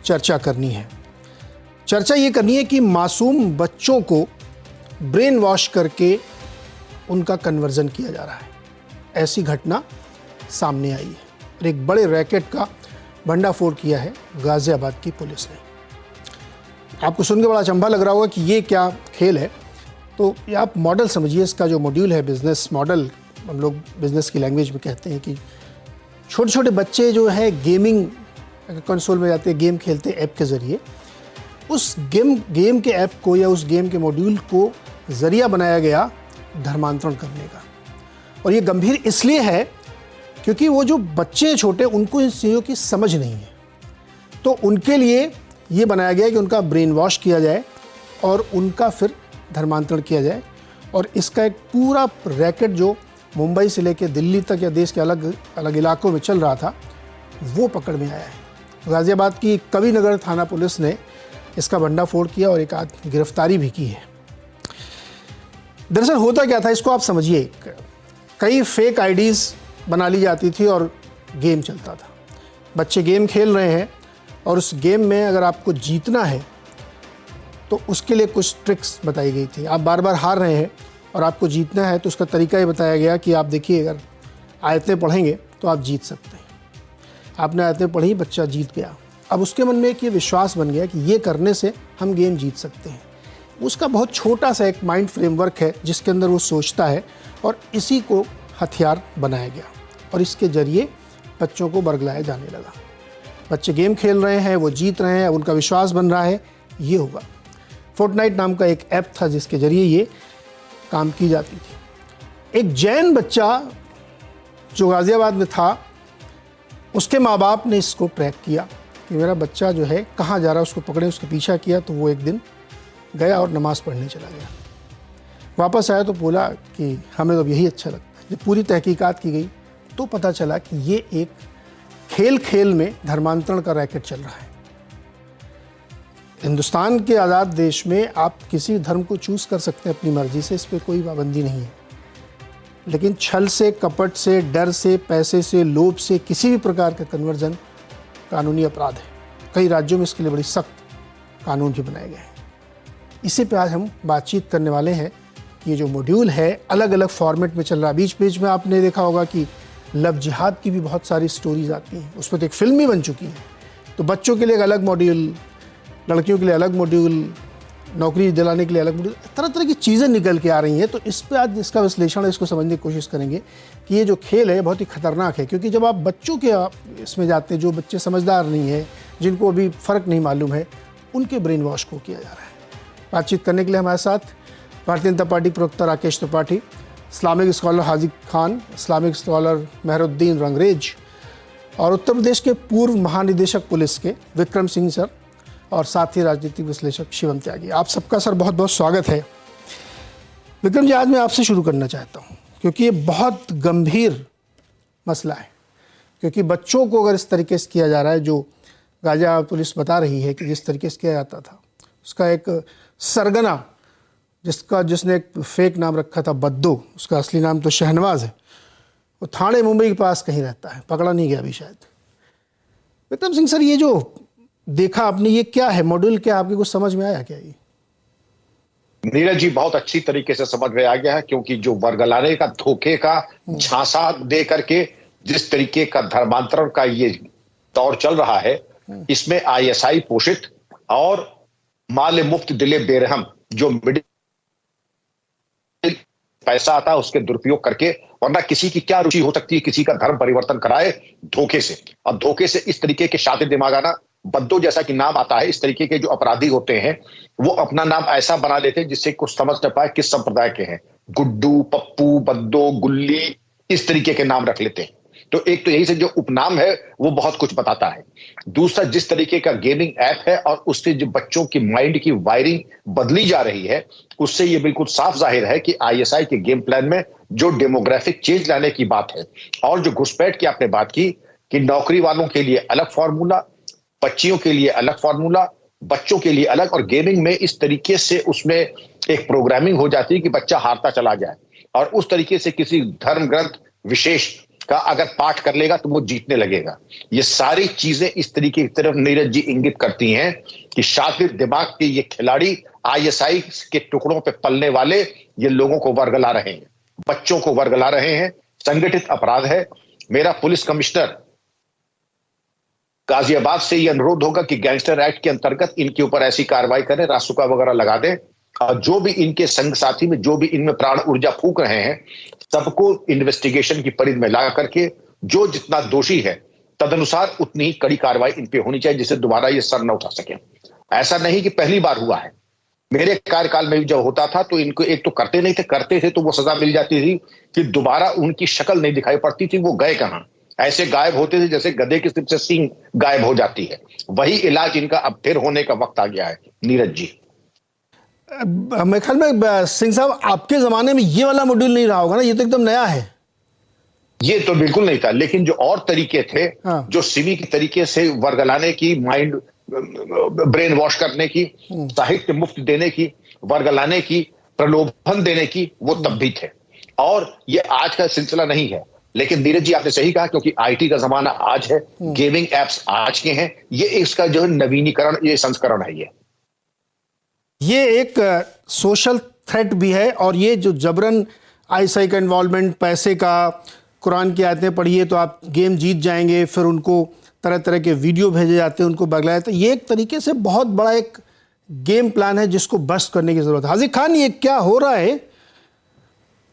चर्चा करनी है। चर्चा ये करनी है कि मासूम बच्चों को ब्रेन वॉश करके उनका कन्वर्जन किया जा रहा है। ऐसी घटना सामने आई है और एक बड़े रैकेट का भंडाफोड़ किया है गाजियाबाद की पुलिस ने। आपको सुन के बड़ा अचंभा लग रहा होगा कि ये क्या खेल है, तो ये आप मॉडल समझिए। इसका जो मॉड्यूल है, बिजनेस मॉडल, हम लोग बिजनेस की लैंग्वेज में कहते हैं कि छोटे छोटे बच्चे जो है गेमिंग कंसोल में जाते हैं, गेम खेलते हैं ऐप के ज़रिए। उस गेम के ऐप को या उस गेम के मॉड्यूल को ज़रिया बनाया गया धर्मांतरण करने का। और ये गंभीर इसलिए है क्योंकि वो जो बच्चे छोटे, उनको इन चीज़ों की समझ नहीं है, तो उनके लिए ये बनाया गया कि उनका ब्रेन वॉश किया जाए और उनका फिर धर्मांतरण किया जाए। और इसका एक पूरा रैकेट जो मुंबई से लेकर दिल्ली तक या देश के अलग अलग इलाकों में चल रहा था, वो पकड़ में आया है। गाजियाबाद की कविनगर थाना पुलिस ने इसका भंडाफोड़ किया और एक आध गिरफ्तारी भी की है। दरअसल होता क्या था, इसको आप समझिए। कई फेक आईडीज़ बना ली जाती थी और गेम चलता था। बच्चे गेम खेल रहे हैं और उस गेम में अगर आपको जीतना है तो उसके लिए कुछ ट्रिक्स बताई गई थी। आप बार बार हार रहे हैं और आपको जीतना है तो उसका तरीका ये बताया गया कि आप देखिए, अगर आयतें पढ़ेंगे तो आप जीत सकते हैं। आपने आयतें पढ़ी, बच्चा जीत गया। अब उसके मन में एक ये विश्वास बन गया कि ये करने से हम गेम जीत सकते हैं। उसका बहुत छोटा सा एक माइंड फ्रेमवर्क है जिसके अंदर वो सोचता है, और इसी को हथियार बनाया गया और इसके ज़रिए बच्चों को बरगलाया जाने लगा। बच्चे गेम खेल रहे हैं, वो जीत रहे हैं, उनका विश्वास बन रहा है ये होगा। फोर्टनाइट नाम का एक ऐप था जिसके ज़रिए ये काम की जाती थी। एक जैन बच्चा जो गाज़ियाबाद में था, उसके माँ बाप ने इसको ट्रैक किया कि मेरा बच्चा जो है कहाँ जा रहा है, उसको पकड़े। उसका पीछा किया तो वो एक दिन गया और नमाज़ पढ़ने चला गया। वापस आया तो बोला कि हमें तो यही अच्छा लगता है। जब पूरी तहकीकात की गई तो पता चला कि ये एक खेल में धर्मांतरण का रैकेट चल रहा है। हिंदुस्तान के आज़ाद देश में आप किसी भी धर्म को चूज़ कर सकते हैं अपनी मर्जी से, इस पर कोई पाबंदी नहीं है। लेकिन छल से, कपट से, डर से, पैसे से, लोभ से किसी भी प्रकार का कन्वर्जन कानूनी अपराध है। कई राज्यों में इसके लिए बड़ी सख्त कानून भी बनाए गए हैं। इसी पे आज हम बातचीत करने वाले हैं कि ये जो मॉड्यूल है अलग अलग फॉर्मेट में चल रहा है। बीच बीच में आपने देखा होगा कि लव जिहाद की भी बहुत सारी स्टोरीज आती हैं, उस पर तो एक फिल्म भी बन चुकी है। तो बच्चों के लिए एक अलग मॉड्यूल, लड़कियों के लिए अलग मॉड्यूल, नौकरी दिलाने के लिए अलग मॉड्यूल, तरह तरह की चीज़ें निकल के आ रही हैं। तो इस पर आज इसका विश्लेषण है, इसको समझने की कोशिश करेंगे कि ये जो खेल है बहुत ही खतरनाक है। क्योंकि जब आप बच्चों के इसमें जाते हैं, जो बच्चे समझदार नहीं है, जिनको अभी फ़र्क नहीं मालूम है, उनके ब्रेन वॉश को किया जा रहा है। बातचीत करने के लिए हमारे साथ भारतीय जनता पार्टी प्रवक्ता Rakesh Tripathi, Islamic scholar Haziq Khan, Islamic scholar Mehruddin Rangrez और उत्तर प्रदेश के पूर्व महानिदेशक पुलिस के विक्रम सिंह सर, और साथ ही राजनीतिक विश्लेषक शिवम त्यागी। आप सबका सर बहुत बहुत स्वागत है। विक्रम जी, आज मैं आपसे शुरू करना चाहता हूँ क्योंकि ये बहुत गंभीर मसला है। क्योंकि बच्चों को अगर इस तरीके से किया जा रहा है, जो गाजियाबाद पुलिस बता रही है कि जिस तरीके से किया जाता था, उसका एक सरगना जिसने एक फेक नाम रखा था बद्दो, उसका असली नाम तो शहनवाज है, वो थाने मुंबई के पास कहीं रहता है, पकड़ा नहीं गया अभी शायद। विक्रम सिंह सर, ये जो देखा आपने, ये क्या है मॉड्यूल, क्या आपके कुछ समझ में आया क्या? ये नीरज जी बहुत अच्छी तरीके से समझ में आ गया है, क्योंकि जो वर्गलाने का, धोखे का झांसा दे करके जिस तरीके का धर्मांतरण का ये दौर चल रहा है, इसमें आईएसआई पोषित और माल मुफ्त दिले बेरहम जो मिडिल पैसा आता है उसके दुरुपयोग करके, वरना किसी की क्या रुचि हो सकती है किसी का धर्म परिवर्तन कराए धोखे से। और धोखे से इस तरीके के शातिर दिमागाना बद्दो जैसा कि नाम आता है, इस तरीके के जो अपराधी होते हैं वो अपना नाम ऐसा बना लेते हैं जिससे कुछ समझ न पाए किस संप्रदाय के हैं। गुड्डू, पप्पू, बद्दो, गुल्ली, इस तरीके के नाम रख लेते हैं। तो एक तो यही से जो उपनाम है वो बहुत कुछ बताता है। दूसरा, जिस तरीके का गेमिंग ऐप है और उससे जो बच्चों की माइंड की वायरिंग बदली जा रही है, उससे ये बिल्कुल साफ जाहिर है कि आईएसआई के गेम प्लान में जो डेमोग्राफिक चेंज लाने की बात है, और जो घुसपैठ की आपने बात की कि नौकरी वालों के लिए अलग फॉर्मूला, बच्चियों के लिए अलग फॉर्मूला, बच्चों के लिए अलग, और गेमिंग में इस तरीके से उसमें एक प्रोग्रामिंग हो जाती है कि बच्चा हारता चला जाए और उस तरीके से किसी धर्म ग्रंथ विशेष का अगर पाठ कर लेगा तो वो जीतने लगेगा। ये सारी चीजें इस तरीके की तरफ नीरज जी इंगित करती हैं कि शातिर दिमाग के ये खिलाड़ी आईएसआई के टुकड़ों पे पलने वाले ये लोगों को वर्गला रहे हैं, बच्चों को वर्गला रहे हैं। संगठित अपराध है। मेरा पुलिस कमिश्नर गाजियाबाद से ये अनुरोध होगा कि गैंगस्टर एक्ट के अंतर्गत इनके ऊपर ऐसी कार्रवाई करें, रासुका वगैरह लगा दें, और जो भी इनके संग साथी में जो भी इनमें प्राण ऊर्जा फूंक रहे हैं सबको इन्वेस्टिगेशन की परिधि में ला करके जो जितना दोषी है तदनुसार उतनी ही कड़ी कार्रवाई इन पे होनी चाहिए, जिससे दोबारा ये सर न उठा सके। ऐसा नहीं कि पहली बार हुआ है, मेरे कार्यकाल में जब होता था तो इनको एक तो करते नहीं थे, करते थे तो वो सजा मिल जाती थी कि दोबारा उनकी शक्ल नहीं दिखाई पड़ती थी, वो गए कहां। ऐसे गायब होते थे जैसे गधे की सिर से सींग गायब हो जाती है। वही इलाज इनका अब फिर होने का वक्त आ गया है। नीरज जी, मेरे ख्याल में सिंह साहब आपके जमाने में ये वाला मॉड्यूल नहीं रहा होगा ना, ये तो एकदम नया है। ये तो बिल्कुल नहीं था, लेकिन जो और तरीके थे, हाँ। जो सिमी के तरीके से वर्गलाने की, माइंड ब्रेन वॉश करने की, साहित्य मुफ्त देने की, वर्गलाने की, प्रलोभन देने की, वो तब भी थे। और ये आज का सिलसिला नहीं है। लेकिन नीरज जी आपने सही कहा, क्योंकि आईटी का जमाना आज है, गेमिंग एप्स आज के हैं, ये इसका जो है नवीनीकरण, ये संस्करण है। ये एक सोशल थ्रेट भी है, और ये जो जबरन आईएसआई का इन्वॉल्वमेंट, पैसे का, कुरान की आयतें पढ़िए तो आप गेम जीत जाएंगे, फिर उनको तरह तरह के वीडियो भेजे जाते हैं, उनको बगलाया जाता है, ये एक तरीके से बहुत बड़ा एक गेम प्लान है जिसको बस्ट करने की जरूरत है। हाजिर खान, ये क्या हो रहा है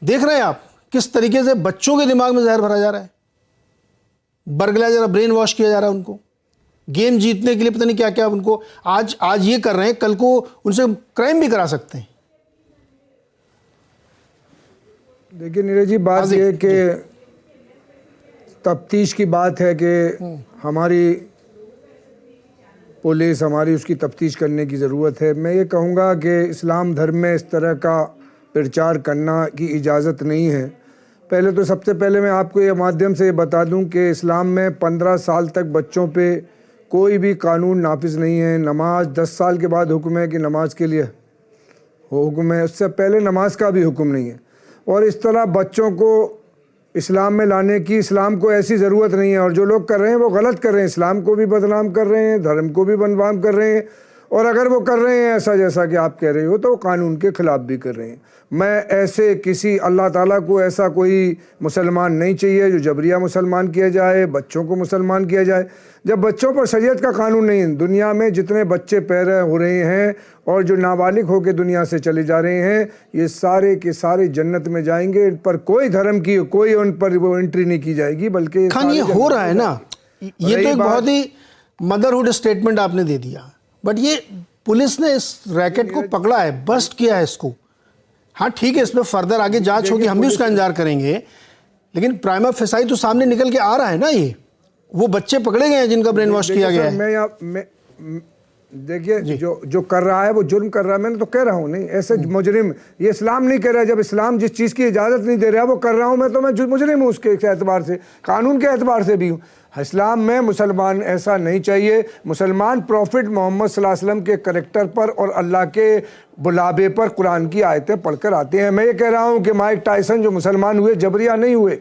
देख रहे हैं आप, किस तरीके से बच्चों के दिमाग में जहर भरा जा रहा है, बरगलाया जा रहा, ब्रेन वॉश किया जा रहा है उनको, गेम जीतने के लिए पता नहीं क्या क्या उनको आज ये कर रहे हैं, कल को उनसे क्राइम भी करा सकते हैं। देखिए नीरज जी, बात ये कि तफ्तीश की बात है कि हमारी पुलिस, हमारी उसकी तफ्तीश करने की ज़रूरत है। मैं ये कहूँगा कि इस्लाम धर्म में इस तरह का प्रचार करना की इजाज़त नहीं है। पहले तो सबसे पहले मैं आपको ये माध्यम से बता दूं कि इस्लाम में 15 साल तक बच्चों पे कोई भी कानून नाफिज नहीं है। नमाज 10 साल के बाद हुक्म है कि नमाज के लिए हुक्म है, उससे पहले नमाज का भी हुक्म नहीं है। और इस तरह बच्चों को इस्लाम में लाने की इस्लाम को ऐसी ज़रूरत नहीं है। और जो लोग कर रहे हैं वो गलत कर रहे हैं, इस्लाम को भी बदनाम कर रहे हैं, धर्म को भी बदनाम कर रहे हैं। और अगर वो कर रहे हैं ऐसा जैसा कि आप कह रहे हो तो वो कानून के ख़िलाफ़ भी कर रहे हैं। मैं ऐसे किसी, अल्लाह ताला को ऐसा कोई मुसलमान नहीं चाहिए जो जबरिया मुसलमान किया जाए, बच्चों को मुसलमान किया जाए। जब बच्चों पर शरीयत का कानून नहीं है, दुनिया में जितने बच्चे पैदा हो रहे हैं और जो नाबालिग होकर दुनिया से चले जा रहे हैं, ये सारे के सारे जन्नत में जाएंगे। इन पर कोई धर्म की, कोई उन पर वो एंट्री नहीं की जाएगी, बल्कि खान ये हो रहा है ना, ये तो एक बहुत ही मदरहुड स्टेटमेंट आपने दे दिया, बट ये पुलिस ने इस रैकेट को पकड़ा है, बस्ट किया है इसको। हाँ ठीक है, इसमें फर्दर आगे जांच होगी, हम भी उसका इंतजार करेंगे, लेकिन प्राइमा फेसाई तो सामने निकल के आ रहा है ना। ये वो बच्चे पकड़े गए हैं जिनका ब्रेन वॉश किया गया है। देखिए जो कर रहा है वो जुर्म कर रहा है। मैंने तो कह रहा हूँ नहीं, ऐसे मुजरिम, ये इस्लाम नहीं कह रहा है। जब इस्लाम जिस चीज़ की इजाज़त नहीं दे रहा है वो कर रहा हूँ मैं, तो मैं मुजरिम हूँ उसके एतबार से, कानून के एतबार से भी हूँ। इस्लाम में मुसलमान ऐसा नहीं चाहिए। मुसलमान प्रॉफिट मोहम्मद सल्लल्लाहु अलैहि वसल्लम के करैक्टर पर और अल्लाह के बुलावे पर कुरान की आयतें पढ़कर आते हैं। मैं ये कह रहा हूँ कि माइक टायसन जो मुसलमान हुए जबरिया नहीं हुए,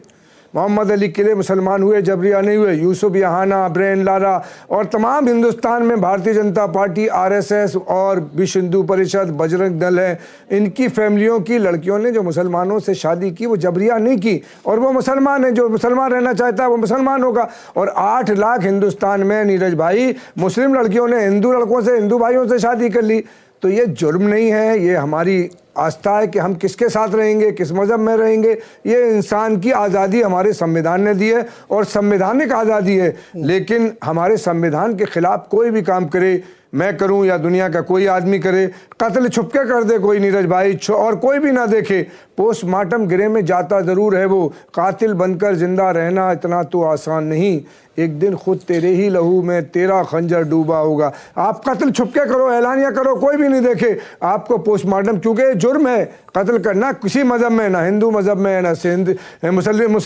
मोहम्मद अली किले मुसलमान हुए जबरिया नहीं हुए, यूसुफ यहाना, ब्रेन लारा और तमाम हिंदुस्तान में भारतीय जनता पार्टी, आरएसएस और विश्व हिंदू परिषद, बजरंग दल है, इनकी फैमिलियों की लड़कियों ने जो मुसलमानों से शादी की वो जबरिया नहीं की, और वो मुसलमान है। जो मुसलमान रहना चाहता है वो मुसलमान होगा। और 8 लाख हिंदुस्तान में नीरज भाई मुस्लिम लड़कियों ने हिंदू लड़कों से, हिंदू भाइयों से शादी कर ली। तो ये जुर्म नहीं है, ये हमारी आस्था है कि हम किसके साथ रहेंगे, किस मज़हब में रहेंगे। ये इंसान की आज़ादी हमारे संविधान ने दी है और संवैधानिक आज़ादी है। लेकिन हमारे संविधान के ख़िलाफ़ कोई भी काम करे, मैं करूं या दुनिया का कोई आदमी करे, कत्ल छुपके कर दे कोई नीरज भाई और कोई भी ना देखे, पोस्टमार्टम गिरे में जाता ज़रूर है वो। कातिल बनकर ज़िंदा रहना इतना तो आसान नहीं, एक दिन खुद तेरे ही लहू में तेरा खंजर डूबा होगा। आप कत्ल छुपके करो, ऐलानिया करो, कोई भी नहीं देखे, आपको पोस्टमार्टम, क्योंकि जुर्म है कत्ल करना, किसी मज़हब में, ना हिंदू मज़हब में, ना मुस्लिम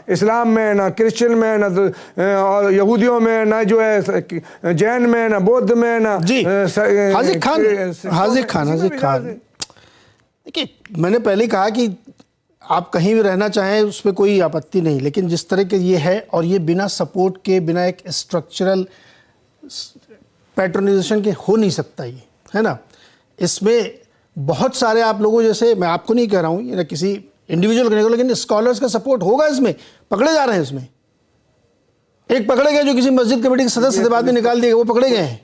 इस्लाम में, ना क्रिश्चियन में, ना और यहूदियों में, ना जो है जैन में, ना बौद्ध में, ना हाजिर खान देखिए, मैंने पहले कहा कि आप कहीं भी रहना चाहें उस पर कोई आपत्ति नहीं, लेकिन जिस तरह के ये है, और ये बिना सपोर्ट के, बिना एक स्ट्रक्चरल पैट्रोनाइजेशन के हो नहीं सकता, ये है ना। इसमें बहुत सारे आप लोगों जैसे, मैं आपको नहीं कह रहा हूँ ये ना किसी इंडिविजुअल करने को, लेकिन स्कॉलर्स का सपोर्ट होगा इसमें। पकड़े जा रहे हैं इसमें, एक पकड़े गए जो किसी मस्जिद कमेटी के सदस्य थे, बाद में निकाल दिए, वो पकड़े गए हैं।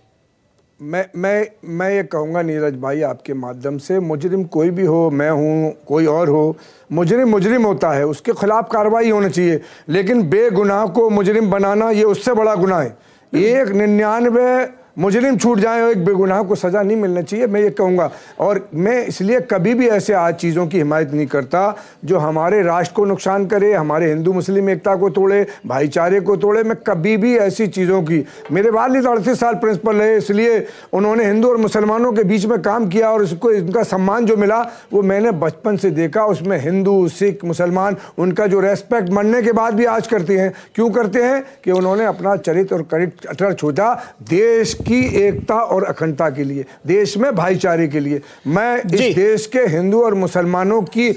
मैं ये कहूँगा नीरज भाई आपके माध्यम से, मुजरिम कोई भी हो, मैं हूँ, कोई और हो, मुजरिम होता है, उसके खिलाफ कार्रवाई होनी चाहिए। लेकिन बेगुनाह को मुजरिम बनाना ये उससे बड़ा गुनाह है। 199 मुजरिम छूट जाए और एक बेगुनाह को सज़ा नहीं मिलना चाहिए, मैं ये कहूँगा। और मैं इसलिए कभी भी ऐसे आज चीज़ों की हिमायत नहीं करता जो हमारे राष्ट्र को नुकसान करे, हमारे हिंदू मुस्लिम एकता को तोड़े, भाईचारे को तोड़े। मैं कभी भी ऐसी चीज़ों की, मेरे वालिद 38 साल प्रिंसिपल रहे, इसलिए उन्होंने हिंदू और मुसलमानों के बीच में काम किया, और उसको इनका सम्मान जो मिला वो मैंने बचपन से देखा। उसमें हिंदू, सिख, मुसलमान उनका जो रेस्पेक्ट मरने के बाद भी आज करते हैं। क्यों करते हैं? कि उन्होंने अपना चरित्र और करिश्मा छोड़ा देश की एकता और अखंडता के लिए, देश में भाईचारे के लिए। मैं इस देश के हिंदू और मुसलमानों की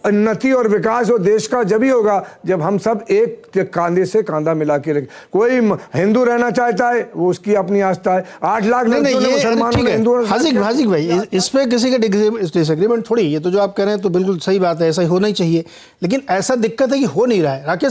उन्नति और विकास और देश का जब ही होगा जब हम सब एक कांधे से कांधा मिला के रखें। कोई हिंदू रहना चाहता है, वो उसकी अपनी आस्था है। 8 लाख मुसलमानों में हिंदू। हाजिक भाई, इस पे किसी का डिसएग्रीमेंट थोड़ी, ये तो जो आप कह रहे हैं तो बिल्कुल सही बात है, ऐसा ही होना ही चाहिए, लेकिन ऐसा दिक्कत है कि हो नहीं रहा है। राकेश